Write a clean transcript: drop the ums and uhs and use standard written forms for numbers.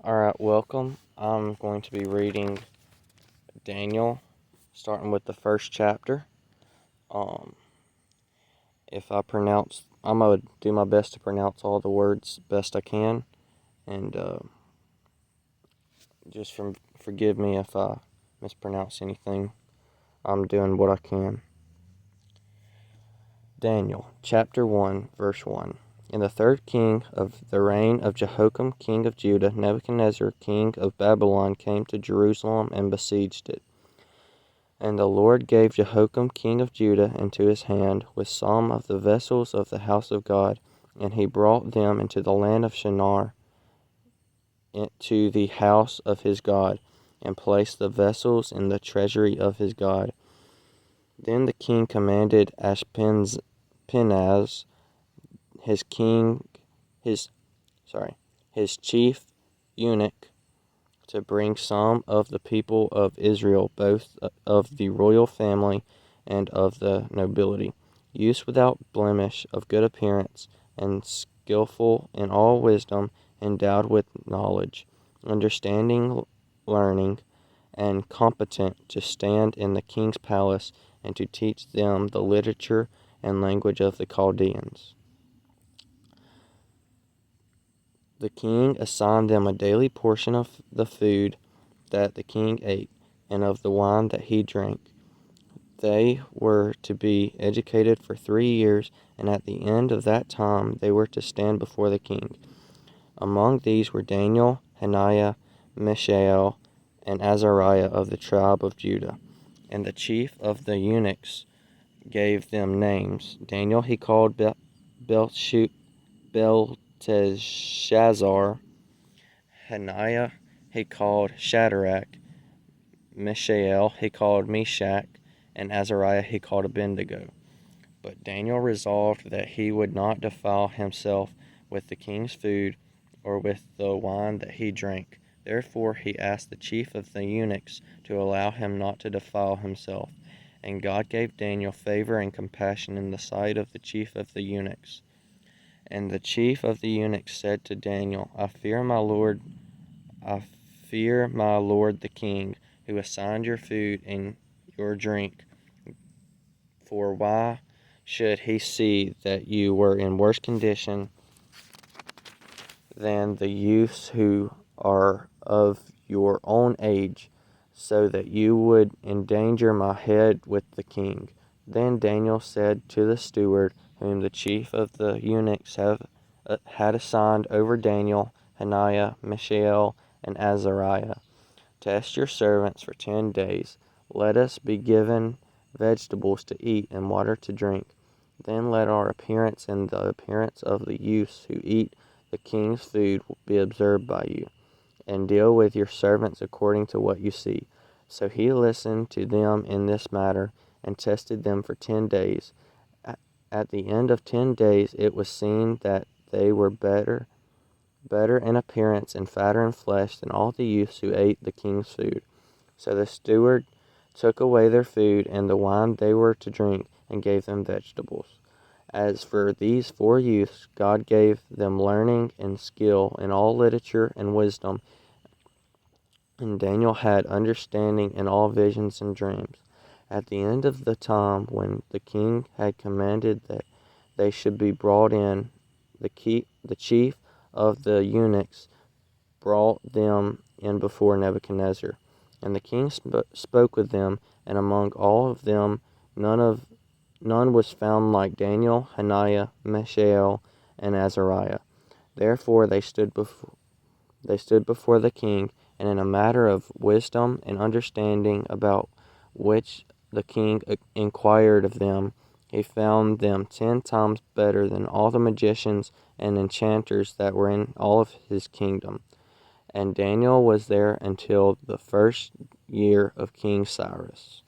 Alright, welcome. I'm going to be reading Daniel, starting with the first chapter. If I pronounce, I'm going to do my best to pronounce all the words best I can, and just forgive me if I mispronounce anything. I'm doing what I can. Daniel, chapter 1, verse 1. In the third king of the reign of Jehoiakim, king of Judah, Nebuchadnezzar, king of Babylon, came to Jerusalem and besieged it. And the Lord gave Jehoiakim king of Judah into his hand with some of the vessels of the house of God, and he brought them into the land of Shinar, into the house of his God, and placed the vessels in the treasury of his God. Then the king commanded Ashpenaz, his chief eunuch, to bring some of the people of Israel, both of the royal family and of the nobility, youths without blemish, of good appearance, and skillful in all wisdom, endowed with knowledge, understanding, learning, and competent to stand in the king's palace and to teach them the literature and language of the Chaldeans. The king assigned them a daily portion of the food that the king ate, and of the wine that he drank. They were to be educated for 3 years, and at the end of that time they were to stand before the king. Among these were Daniel, Hananiah, Mishael, and Azariah of the tribe of Judah. And the chief of the eunuchs gave them names. Daniel he called Belteshazzar. Hananiah he called Shadrach. Mishael he called Meshach, and Azariah he called Abednego. But Daniel resolved that he would not defile himself with the king's food or with the wine that he drank. Therefore he asked the chief of the eunuchs to allow him not to defile himself. And God gave Daniel favor and compassion in the sight of the chief of the eunuchs. And the chief of the eunuchs said to Daniel, I fear my Lord the king, who assigned your food and your drink. For why should he see that you were in worse condition than the youths who are of your own age, so that you would endanger my head with the king? Then Daniel said to the steward, whom the chief of the eunuchs had assigned over Daniel, Hananiah, Mishael, and Azariah, test your servants for 10 days. Let us be given vegetables to eat and water to drink. Then let our appearance and the appearance of the youths who eat the king's food be observed by you, and deal with your servants according to what you see. So he listened to them in this matter, and tested them for 10 days. At the end of 10 days it was seen that they were better in appearance and fatter in flesh than all the youths who ate the king's food. So the steward took away their food and the wine they were to drink, and gave them vegetables. As for these 4 youths, God gave them learning and skill in all literature and wisdom, and Daniel had understanding in all visions and dreams. At the end of the time when the king had commanded that they should be brought in, the chief of the eunuchs brought them in before Nebuchadnezzar. And the king spoke with them, and among all of them none was found like Daniel, Hananiah, Mishael, and Azariah. Therefore they stood before the king, and in a matter of wisdom and understanding about which the king inquired of them, he found them 10 times better than all the magicians and enchanters that were in all of his kingdom. And Daniel was there until the first year of King Cyrus.